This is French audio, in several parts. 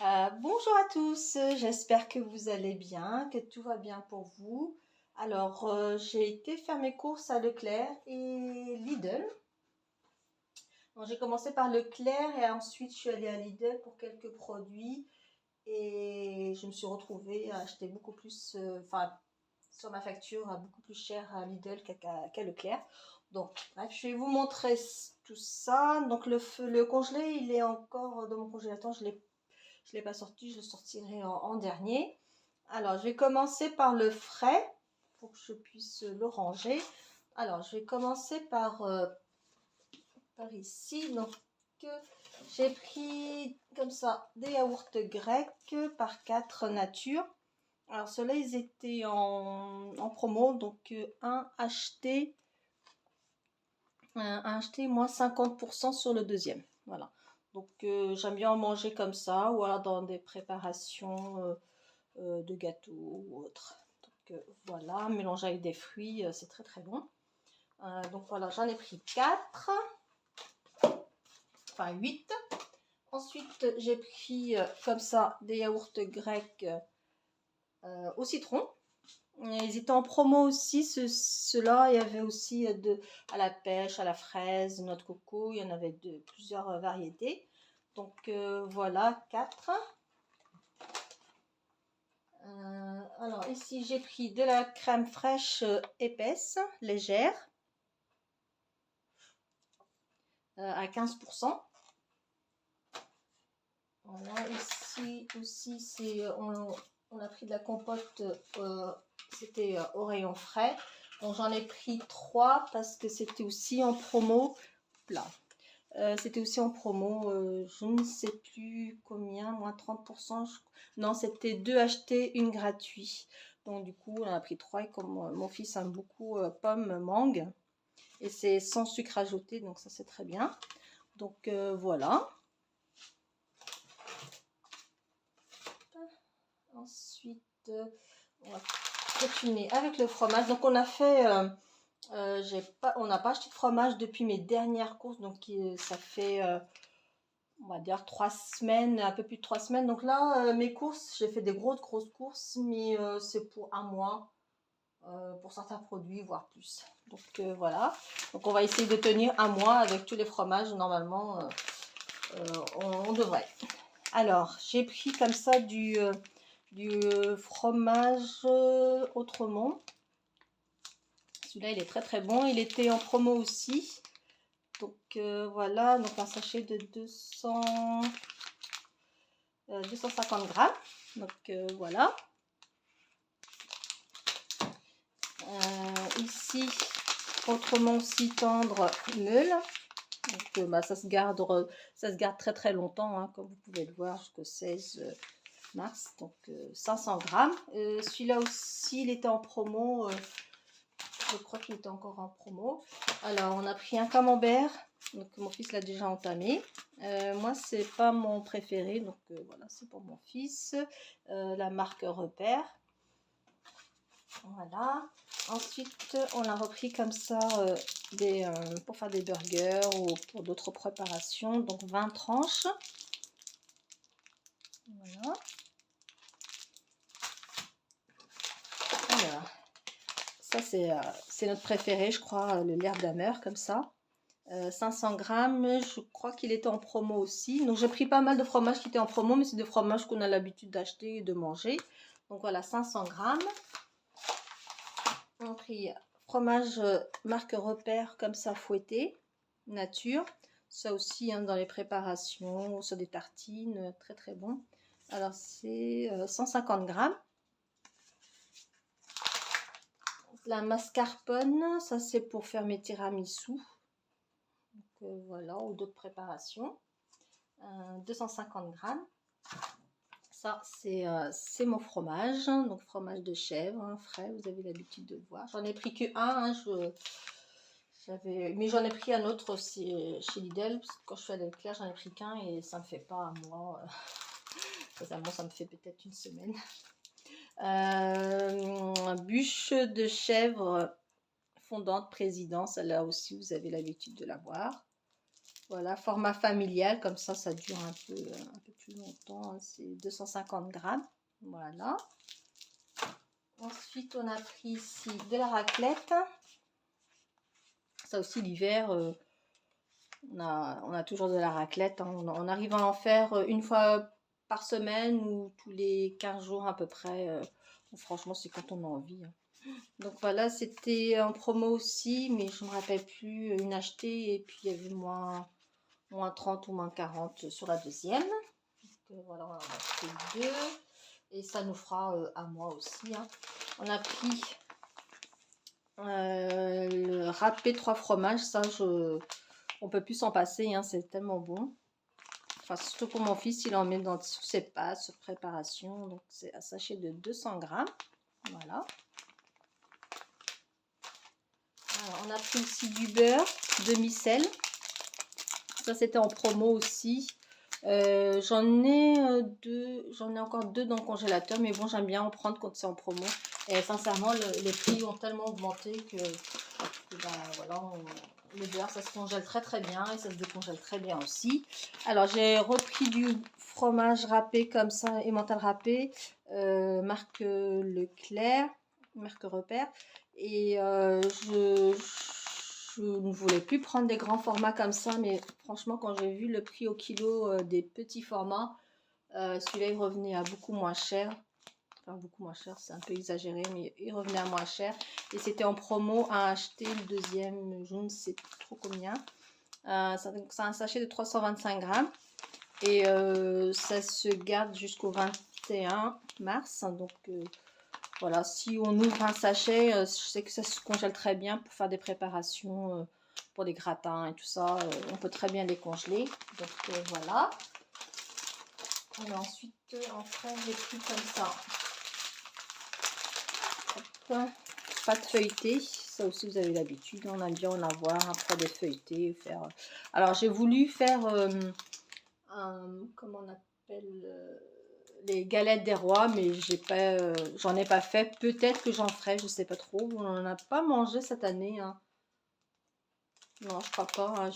Bonjour à tous, j'espère que vous allez bien, que tout va bien pour vous. Alors, j'ai été faire mes courses à Leclerc et Lidl. Donc, j'ai commencé par Leclerc et ensuite je suis allée à Lidl pour quelques produits et je me suis retrouvée à acheter beaucoup plus, enfin, sur ma facture, beaucoup plus cher à Lidl qu'à Leclerc. Donc, bref, je vais vous montrer tout ça. Donc, le congelé, il est encore dans mon congélateur, je l'ai pas sorti, je le sortirai en dernier. Alors, je vais commencer par le frais pour que je puisse le ranger. Alors, je vais commencer par ici. Donc, j'ai pris comme ça des yaourts grecs par 4 nature. Alors, ceux-là, ils étaient en promo. Donc, un acheté moins 50% sur le deuxième. Voilà. Donc, j'aime bien en manger comme ça ou alors dans des préparations de gâteaux ou autre. Donc, voilà, mélangé avec des fruits, c'est très très bon. Donc, voilà, j'en ai pris 4, enfin 8. Ensuite, j'ai pris comme ça des yaourts grecs au citron. Ils étaient en promo aussi, ceux-là. Il y avait aussi à la pêche, à la fraise, noix de coco. Il y en avait de plusieurs variétés. Donc voilà, 4. Alors ici, j'ai pris de la crème fraîche épaisse, légère, à 15%. Voilà, ici aussi, on a pris de la compote, c'était au rayon frais. Donc j'en ai pris 3 parce que c'était aussi en promo. Là. C'était aussi en promo, je ne sais plus combien, moins 30%. Non, c'était 2 achetés, une gratuite. Donc du coup, on a pris 3 et comme mon fils aime beaucoup pommes, mangue. Et c'est sans sucre ajouté, donc ça c'est très bien. Donc voilà. Ensuite, on va continuer avec le fromage. Donc on a fait, on n'a pas acheté de fromage depuis mes dernières courses. Donc ça fait, on va dire 3 semaines, un peu plus de 3 semaines. Donc là, mes courses, j'ai fait des grosses courses, mais c'est pour un mois. Pour certains produits, voire plus. Donc voilà. Donc on va essayer de tenir un mois avec tous les fromages. Normalement, on devrait. Alors, j'ai pris comme ça du fromage Autremont. Celui-là, il est très très bon. Il était en promo aussi. Donc voilà, donc un sachet de 250 grammes. Donc voilà. Ici, Autremont aussi tendre meule. Donc bah, ça se garde très très longtemps, hein, comme vous pouvez le voir, jusqu'au 16 mars. Donc 500 grammes. Celui-là aussi, il était en promo. Je crois qu'il était encore en promo. Alors, on a pris un camembert. Donc, mon fils l'a déjà entamé. Moi, c'est pas mon préféré. Donc, voilà, c'est pour mon fils. La marque Repère. Voilà. Ensuite, on a repris comme ça pour faire des burgers ou pour d'autres préparations. Donc, 20 tranches. Voilà. Alors, ça, c'est notre préféré, je crois, le L'Herbe d'Amer, comme ça. 500 grammes, je crois qu'il était en promo aussi. Donc j'ai pris pas mal de fromages qui étaient en promo, mais c'est des fromages qu'on a l'habitude d'acheter et de manger. Donc voilà, 500 grammes. On a pris fromage marque Repère, comme ça, fouetté, nature. Ça aussi, hein, dans les préparations, sur des tartines, très très bon. Alors c'est 150 grammes. La mascarpone, ça c'est pour faire mes tiramisu. Donc voilà, ou d'autres préparations. 250 grammes. Ça, c'est mon fromage, donc fromage de chèvre, hein, frais, vous avez l'habitude de le voir. J'en ai pris que un, hein, mais j'en ai pris un autre aussi chez Lidl, parce que quand je suis à Leclerc, j'en ai pris qu'un et ça ne me fait pas un mois. Récemment, ça me fait peut-être une semaine. Bûche de chèvre fondante président, celle-là aussi, vous avez l'habitude de la voir. Voilà, format familial, comme ça dure un peu plus longtemps, hein, c'est 250 grammes. Voilà. Ensuite, on a pris ici de la raclette. Ça aussi, l'hiver, on a toujours de la raclette. Hein. On arrive à en faire une fois par semaine ou tous les 15 jours à peu près. Franchement, c'est quand on a envie. Hein. Donc voilà, c'était en promo aussi, mais je ne me rappelle plus une achetée. Et puis, il y avait moins 30 ou moins 40 sur la deuxième. Donc voilà, on en a acheté 2. Et ça nous fera un mois aussi. Hein. On a pris le râpé 3 fromages. Ça, on peut plus s'en passer. Hein, c'est tellement bon. Enfin, surtout pour mon fils, il en met dans sous ses pâtes, sur préparation. Donc, c'est un sachet de 200 grammes. Voilà. Alors, on a pris aussi du beurre demi-sel. Ça, c'était en promo aussi. J'en ai encore 2 dans le congélateur, mais bon, j'aime bien en prendre quand c'est en promo. Et sincèrement, les prix ont tellement augmenté que ben, voilà, le beurre, ça se congèle très très bien et ça se décongèle très bien aussi. Alors, j'ai repris du fromage râpé comme ça, emmental râpé, marque Leclerc, marque Repère. Et je ne voulais plus prendre des grands formats comme ça, mais franchement, quand j'ai vu le prix au kilo des petits formats, celui-là, il revenait à beaucoup moins cher. Enfin, beaucoup moins cher, c'est un peu exagéré, mais il revenait à moins cher. Et c'était en promo à acheter le deuxième, je ne sais plus trop combien. C'est un sachet de 325 grammes. Et ça se garde jusqu'au 21 mars. Donc, voilà, si on ouvre un sachet, je sais que ça se congèle très bien pour faire des préparations pour des gratins et tout ça. On peut très bien les congeler. Donc voilà. Et ensuite, en frais, j'ai pris comme ça. Hop, pâte feuilletée. Ça aussi, vous avez l'habitude. On aime bien en avoir après des feuilletés. Faire... Alors, j'ai voulu faire comment on appelle les galettes des rois, mais j'en ai pas fait. Peut-être que j'en ferai, je sais pas trop. On n'en a pas mangé cette année. Hein. Non, je crois pas. Hein,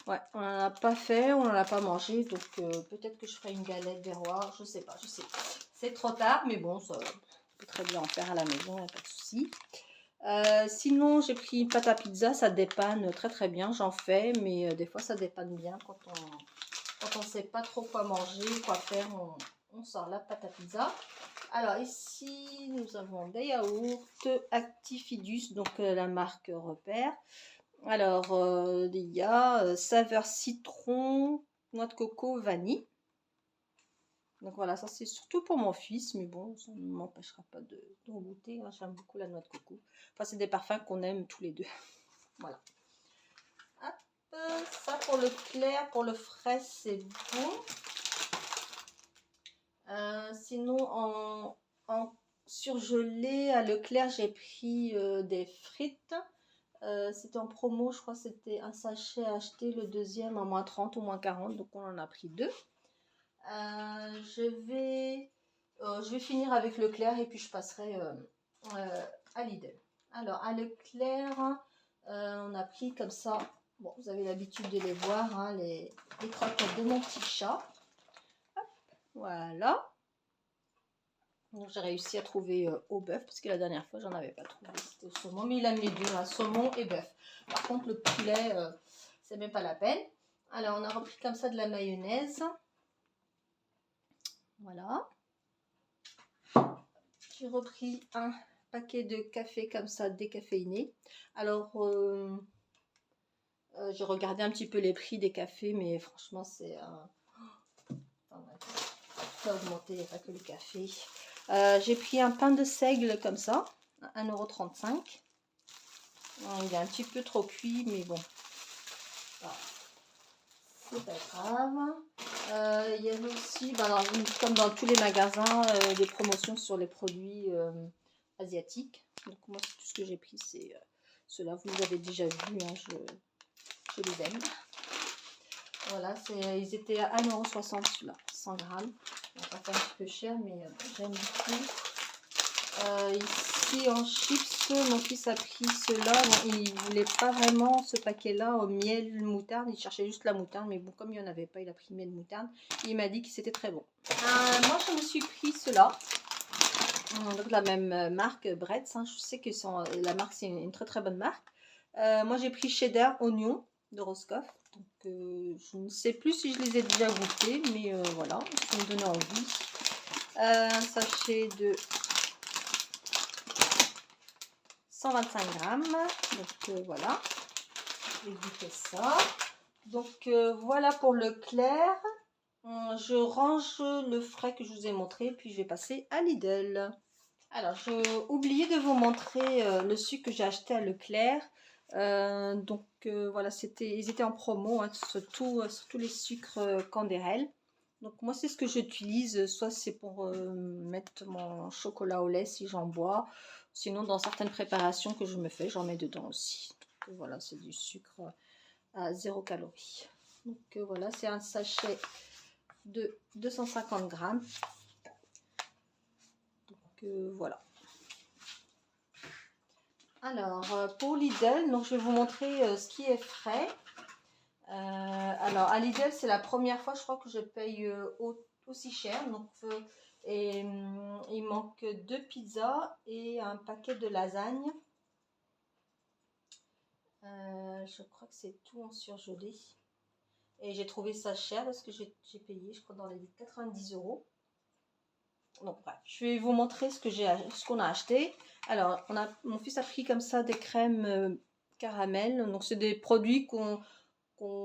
ouais, on n'en a pas fait, on n'en a pas mangé. Donc peut-être que je ferai une galette des rois. Je sais pas, je sais. C'est trop tard, mais bon, ça, on peut très bien en faire à la maison, pas de souci. Sinon, j'ai pris une pâte à pizza. Ça dépanne très très bien. J'en fais, mais des fois, ça dépanne bien quand on ne sait pas trop quoi manger, quoi faire. On sort la pâte à pizza. Alors ici, nous avons des yaourts Actifidus, donc la marque Repère. Alors, il y a saveur citron, noix de coco, vanille. Donc voilà, ça c'est surtout pour mon fils, mais bon, ça ne m'empêchera pas d'en goûter. Hein. J'aime beaucoup la noix de coco. Enfin, c'est des parfums qu'on aime tous les deux. Voilà. Hop, ça pour le clair, pour le frais, c'est bon. Sinon, en surgelé à Leclerc, j'ai pris des frites. C'était en promo, je crois que c'était un sachet acheté, le deuxième à moins 30 ou moins 40, donc on en a pris 2. Je vais finir avec Leclerc et puis je passerai à Lidl. Alors, à Leclerc, on a pris comme ça, bon, vous avez l'habitude de les voir, hein, les croquettes de mon petit chat. Hop, voilà. J'ai réussi à trouver au bœuf, parce que la dernière fois, j'en avais pas trouvé. C'était au saumon, mais il aime les deux, hein, saumon et bœuf. Par contre, le poulet, c'est même pas la peine. Alors, on a repris comme ça de la mayonnaise. Voilà. J'ai repris un paquet de café comme ça, décaféiné. Alors, j'ai regardé un petit peu les prix des cafés, mais franchement, c'est... ça a augmenté, il n'y a pas que le café. J'ai pris un pain de seigle comme ça, 1,35 €. Il est un petit peu trop cuit, mais bon, voilà. C'est pas grave. Il y avait aussi, alors, comme dans tous les magasins, des promotions sur les produits asiatiques. Donc moi, tout ce que j'ai pris, c'est ceux-là. Vous les avez déjà vus, hein, je les aime. Voilà, ils étaient à 1,60 € celui-là, 100 grammes. Ça fait un petit peu cher, mais j'aime beaucoup. Ici en chips, mon fils a pris cela. Bon, il voulait pas vraiment ce paquet-là au miel moutarde. Il cherchait juste la moutarde, mais bon, comme il n'y en avait pas, il a pris miel moutarde. Il m'a dit que c'était très bon. Moi, je me suis pris cela. Donc la même marque, Bretz. Hein. Je sais que la marque, c'est une très très bonne marque. Moi, j'ai pris cheddar, oignon de Roscoff. Donc, je ne sais plus si je les ai déjà goûtés, mais voilà, ça me donnait envie. Un sachet de 125 grammes. Donc voilà, je vais goûter ça. Donc voilà pour le clair. Je range le frais que je vous ai montré, puis je vais passer à Lidl. Alors, j'ai oublié de vous montrer le sucre que j'ai acheté à Leclerc. Donc voilà, ils étaient en promo hein, sur tous les sucres Canderel. Donc moi, c'est ce que j'utilise. Soit c'est pour mettre mon chocolat au lait si j'en bois. Sinon, dans certaines préparations que je me fais, j'en mets dedans aussi. Donc voilà, c'est du sucre à 0 calories. Donc voilà, c'est un sachet de 250 grammes. Donc voilà. Alors, pour Lidl, donc je vais vous montrer ce qui est frais. Alors, à Lidl, c'est la première fois, je crois, que je paye aussi cher. Donc, il manque 2 pizzas et un paquet de lasagne. Je crois que c'est tout en surgelé. Et j'ai trouvé ça cher parce que j'ai payé, je crois, dans les 90 €. Donc, bref, je vais vous montrer ce qu'on a acheté. Alors, mon fils a pris comme ça des crèmes caramel. Donc, c'est des produits qu'on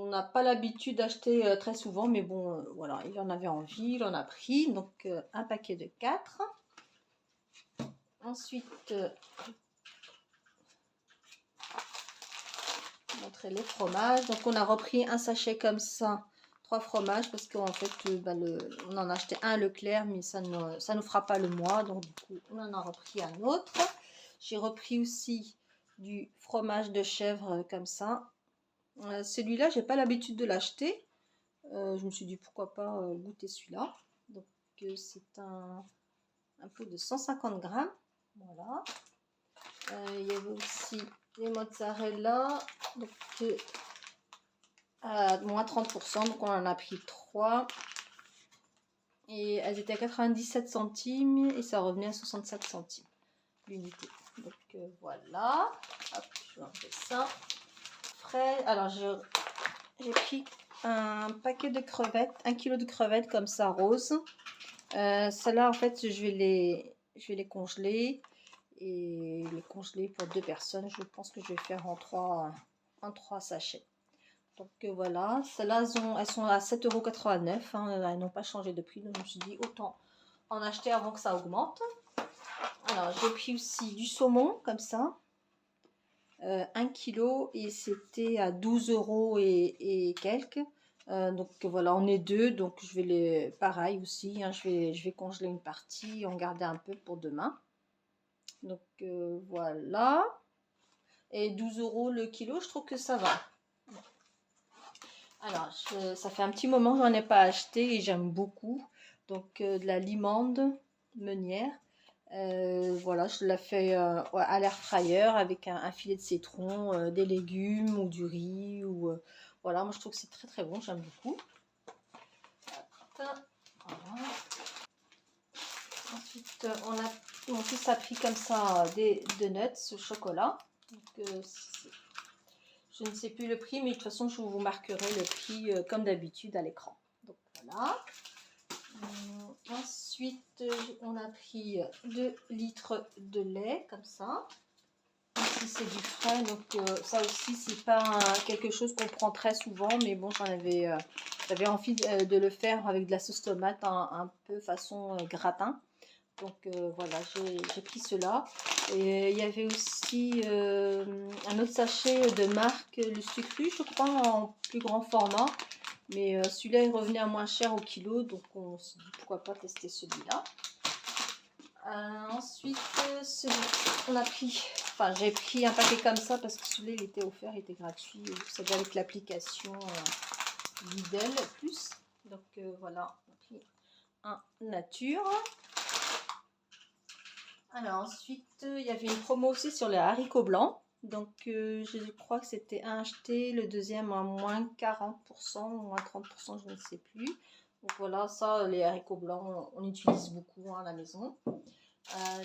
n'a pas l'habitude d'acheter très souvent. Mais bon, voilà, il en avait envie, il en a pris. Donc, un paquet de 4. Ensuite, montrer les fromages. Donc, on a repris un sachet comme ça. 3 fromages parce qu'en fait, on en a acheté un Leclerc, mais ça ne fera pas le mois. Donc, du coup, on en a repris un autre. J'ai repris aussi du fromage de chèvre comme ça. Celui-là, j'ai pas l'habitude de l'acheter. Je me suis dit pourquoi pas goûter celui-là. Donc c'est un pot de 150 grammes. Voilà. Il y avait aussi les mozzarella. Donc à moins 30%. Donc on en a pris 3. Et elles étaient à 97 centimes et ça revenait à 67 centimes l'unité. Donc voilà. Hop, je vais enlever ça. Frais. Alors j'ai pris un paquet de crevettes, 1 kg de crevettes comme ça rose. Celles-là en fait je vais les congeler et les congeler pour 2 personnes. Je pense que je vais faire en 3 sachets. Donc voilà, celles-là elles sont à 7,89 €. Hein, elles n'ont pas changé de prix, donc je me suis dit autant en acheter avant que ça augmente. Alors j'ai pris aussi du saumon comme ça. 1 kg et c'était à 12 € et quelques. Donc voilà, on est 2, donc je vais pareil aussi, hein, je vais congeler une partie, en garder un peu pour demain. Donc voilà. Et 12 € le kilo, je trouve que ça va. Alors, ça fait un petit moment que j'en ai pas acheté et j'aime beaucoup. Donc de la limande meunière. Voilà, je la fais à l'air fryer avec un filet de citron, des légumes ou du riz. Voilà, moi je trouve que c'est très très bon, j'aime beaucoup. Voilà. Ensuite, mon fils a pris comme ça des nuts au chocolat. Donc, je ne sais plus le prix, mais de toute façon, je vous marquerai le prix comme d'habitude à l'écran. Donc voilà. Ensuite, on a pris 2 litres de lait, comme ça. Ici, c'est du frais, donc ça aussi, c'est pas quelque chose qu'on prend très souvent, mais bon, j'avais envie de le faire avec de la sauce tomate, un peu façon gratin. Donc voilà, j'ai pris cela. Et il y avait aussi un autre sachet de marque, le Sucru, je crois, en plus grand format. Mais celui-là, il revenait à moins cher au kilo, donc on s'est dit pourquoi pas tester celui-là. Ensuite, on a pris, enfin j'ai pris un paquet comme ça parce que celui-là il était offert, il était gratuit, vous savez avec l'application Lidl plus. Donc voilà, on a pris un nature. Alors ensuite, il y avait une promo aussi sur les haricots blancs. Donc je crois que c'était un acheté, le deuxième à moins 40%, moins 30%, je ne sais plus. Donc voilà, ça, les haricots blancs, on utilise beaucoup à la maison.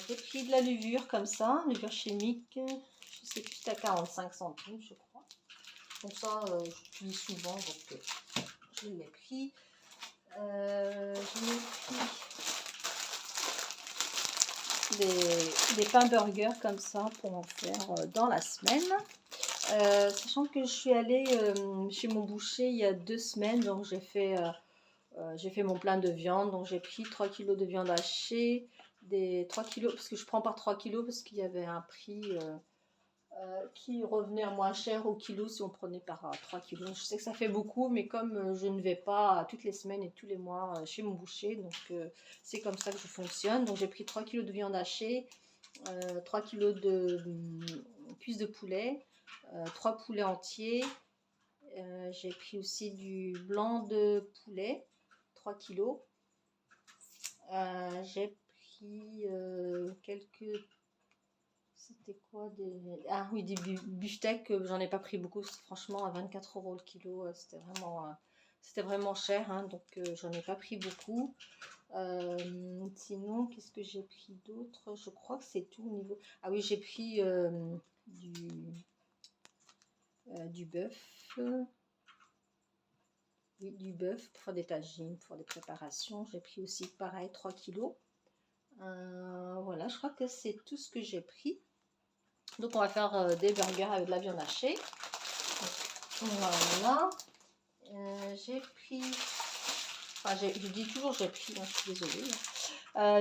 J'ai pris de la levure comme ça, levure chimique, je sais plus, c'était à 45 centimes, je crois. Donc ça, j'utilise souvent, donc je l'ai pris. J'ai pris des pains burgers comme ça pour en faire dans la semaine. Sachant que je suis allée chez mon boucher il y a 2 semaines, donc j'ai fait mon plein de viande, donc j'ai pris 3 kilos de viande hachée, des 3 kilos, parce que je prends par 3 kilos, parce qu'il y avait un prix qui revenait à moins cher au kilo si on prenait par 3 kilos. Je sais que ça fait beaucoup, mais comme je ne vais pas toutes les semaines et tous les mois chez mon boucher, donc c'est comme ça que je fonctionne. Donc j'ai pris 3 kilos de viande hachée, 3 kilos de cuisses de poulet, 3 poulets entiers. J'ai pris aussi du blanc de poulet, 3 kilos. J'ai pris quelques... C'était quoi des... Ah oui, des beefsteaks, j'en ai pas pris beaucoup, franchement, à 24 € le kilo, c'était vraiment cher, hein, donc j'en ai pas pris beaucoup. Sinon, qu'est-ce que j'ai pris d'autre? Je crois que c'est tout au niveau... Ah oui, j'ai pris du bœuf. Oui, du bœuf pour faire des tagines, pour faire des préparations. J'ai pris aussi pareil 3 kilos. Voilà, je crois que c'est tout ce que j'ai pris. Donc on va faire des burgers avec de la viande hachée. Donc, voilà. J'ai pris... Enfin, je dis toujours j'ai pris, hein, je suis désolée.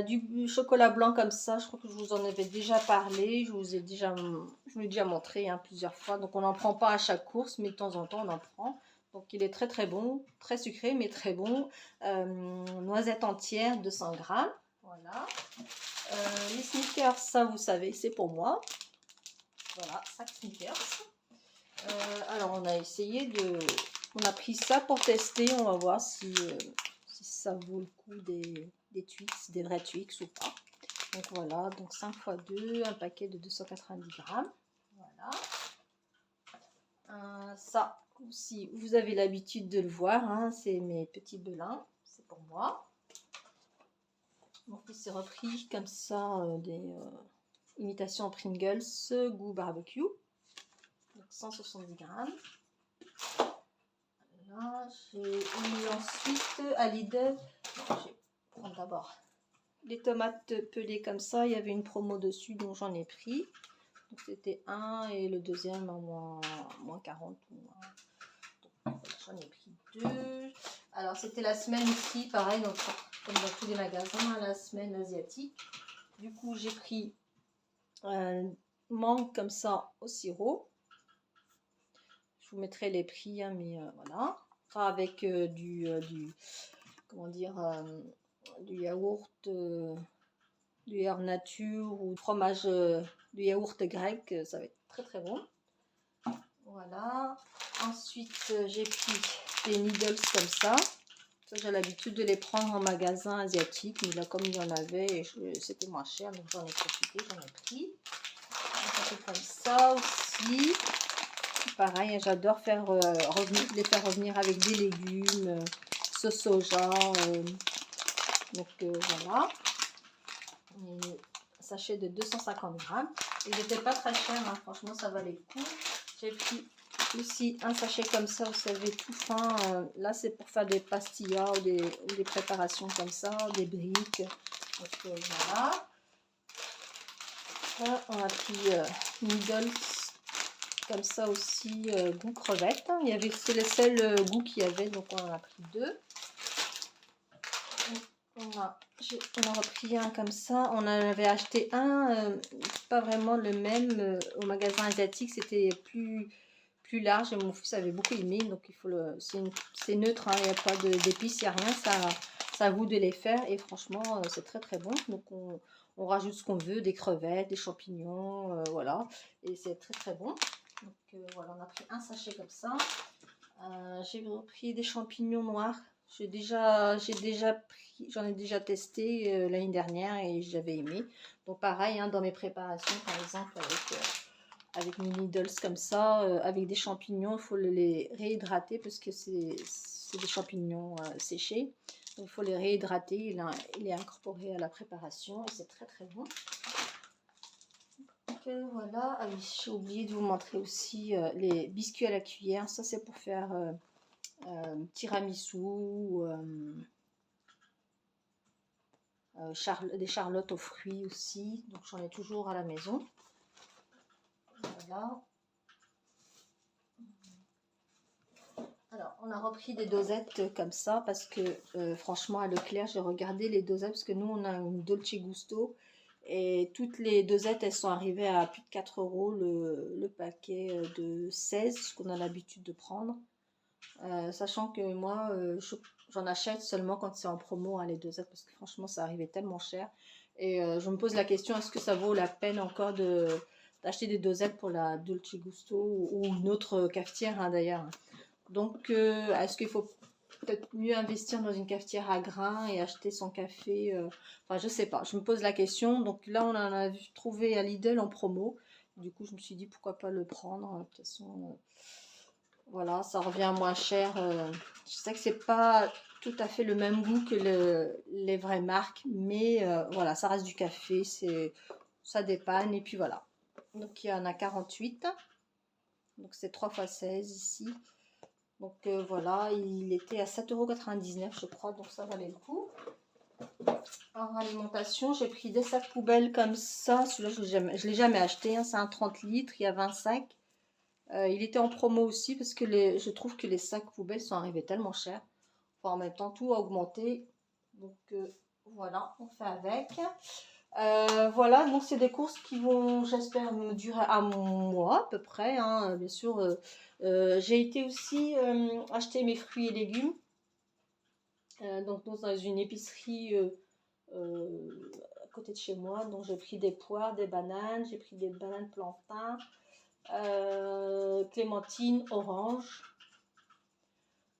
Du chocolat blanc comme ça, je crois que je vous en avais déjà parlé, je vous l'ai déjà montré hein, plusieurs fois. Donc on n'en prend pas à chaque course, mais de temps en temps on en prend. Donc il est très très bon, très sucré mais très bon. Noisettes entières 200 grammes, voilà. Les Snickers, ça vous savez, c'est pour moi. Voilà, 5 Snickers. Alors on a essayé de... On a pris ça pour tester, on va voir si ça vaut le coup des Twix, des vrais Twix ou pas. Donc voilà, donc 5 x 2, un paquet de 290 grammes. Voilà. Ça aussi, vous avez l'habitude de le voir, hein, c'est mes petits belins, c'est pour moi. Mon fils s'est repris comme ça des imitations Pringles goût barbecue. Donc 170 grammes. Là, j'ai eu ensuite à Lidl, je vais prendre d'abord les tomates pelées comme ça, il y avait une promo dessus donc j'en ai pris. Donc c'était un et le deuxième à moins 40. Donc j'en ai pris 2. Alors c'était la semaine ici, pareil, donc, comme dans tous les magasins, la semaine asiatique. Du coup j'ai pris mangue comme ça au sirop. Je vous mettrai les prix, hein, mais voilà. Enfin, avec comment dire, du yaourt, du yaourt nature ou fromage, du yaourt grec, ça va être très très bon. Voilà. Ensuite, j'ai pris des needles comme ça. Ça, j'ai l'habitude de les prendre en magasin asiatique, mais là, comme il y en avait, c'était moins cher, donc j'en ai profité, j'en ai pris. Ça fait comme ça aussi. Pareil, j'adore les faire revenir avec des légumes, sauce soja. Donc voilà. Et sachet de 250 grammes. Il n'était pas très cher, hein, franchement, ça valait le coup. J'ai pris aussi un sachet comme ça, vous savez, tout fin. Là, c'est pour faire des pastillas ou des préparations comme ça, des briques. Donc voilà. Là, on a pris Needles comme ça aussi, goût crevette. C'est le seul goût qu'il y avait, donc on en a pris 2. On a repris un comme ça. On en avait acheté un, pas vraiment le même au magasin asiatique. C'était plus large et mon fils avait beaucoup aimé. Donc il faut c'est neutre, hein, il n'y a pas d'épices, il n'y a rien. Ça a goût de les faire et franchement c'est très très bon. Donc on rajoute ce qu'on veut, des crevettes, des champignons, voilà. Et c'est très très bon. Donc voilà, on a pris un sachet comme ça. J'ai repris des champignons noirs. J'en ai déjà testé l'année dernière et j'avais aimé. Donc pareil, hein, dans mes préparations, par exemple, avec mes noodles comme ça, avec des champignons, il faut les réhydrater parce que c'est des champignons séchés. Donc il faut les réhydrater, il est incorporé à la préparation et c'est très très bon. Donc voilà, ah oui, j'ai oublié de vous montrer aussi les biscuits à la cuillère. Ça c'est pour faire tiramisu, des charlottes aux fruits aussi. Donc j'en ai toujours à la maison. Voilà. Alors, on a repris des dosettes comme ça parce que franchement, à Leclerc, j'ai regardé les dosettes parce que nous, on a une Dolce Gusto et toutes les dosettes, elles sont arrivées à plus de 4 € le paquet de 16, ce qu'on a l'habitude de prendre. Sachant que moi, j'en achète seulement quand c'est en promo, hein, les dosettes, parce que franchement, ça arrivait tellement cher. Et je me pose la question, est-ce que ça vaut la peine encore d'acheter des dosettes pour la Dolce Gusto ou une autre cafetière, hein, d'ailleurs. Donc, est-ce qu'il faut peut-être mieux investir dans une cafetière à grains et acheter son café enfin, je sais pas, je me pose la question. Donc là, on en a trouvé à Lidl en promo. Du coup, je me suis dit, pourquoi pas le prendre. De toute façon, voilà, ça revient moins cher. Je sais que c'est pas tout à fait le même goût que les vraies marques. Mais voilà, ça reste du café. Ça dépanne. Et puis voilà. Donc, il y en a 48. Donc, c'est 3 x 16 ici. Donc voilà, il était à 7,99 € je crois, donc ça valait le coup. En alimentation, j'ai pris des sacs poubelles comme ça. Celui-là, je ne l'ai jamais acheté, hein. C'est un 30 litres, il y a 20 sacs. Il était en promo aussi parce que je trouve que les sacs poubelles sont arrivés tellement chers. Enfin, en même temps, tout a augmenté. Donc voilà, on fait avec. Voilà, donc c'est des courses qui vont, j'espère, me durer un mois à peu près, hein. Bien sûr, j'ai été aussi acheter mes fruits et légumes donc dans une épicerie à côté de chez moi. Donc j'ai pris des poires, des bananes, j'ai pris des bananes plantains, clémentines, oranges.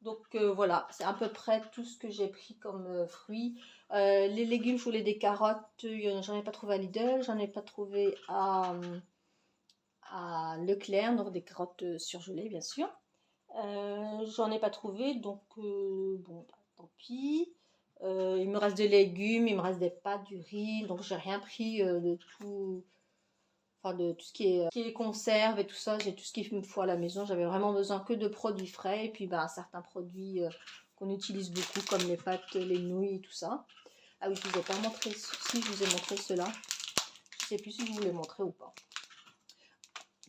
Donc voilà, c'est à peu près tout ce que j'ai pris comme fruits. Les légumes, je voulais des carottes, j'en ai pas trouvé à Lidl, j'en ai pas trouvé à Leclerc, donc des carottes surgelées bien sûr. J'en ai pas trouvé, donc bon, bah, tant pis. Il me reste des légumes, il me reste des pâtes, du riz, donc j'ai rien pris de tout. Enfin, de tout ce qui est conserve et tout ça, j'ai tout ce qu'il me faut à la maison. J'avais vraiment besoin que de produits frais et puis ben, certains produits qu'on utilise beaucoup comme les pâtes, les nouilles et tout ça. Ah oui, je vous ai pas montré, si je vous ai montré cela. Je sais plus si je vous l'ai montré ou pas.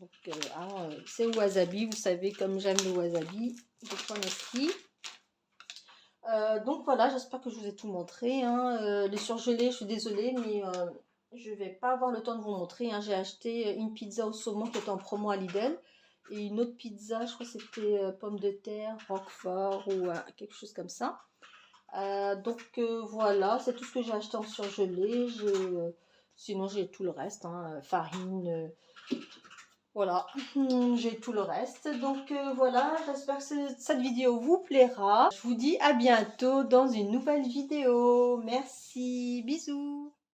Donc c'est wasabi, vous savez comme j'aime le wasabi. Je prends ici. Donc voilà, j'espère que je vous ai tout montré, hein. Les surgelés, je suis désolée, mais je vais pas avoir le temps de vous montrer, hein. J'ai acheté une pizza au saumon qui était en promo à Lidl et une autre pizza, je crois que c'était pommes de terre, roquefort ou quelque chose comme ça. Donc voilà, c'est tout ce que j'ai acheté en surgelé. Sinon j'ai tout le reste, hein, farine, voilà, j'ai tout le reste. Donc voilà, j'espère que cette vidéo vous plaira. Je vous dis à bientôt dans une nouvelle vidéo. Merci, bisous.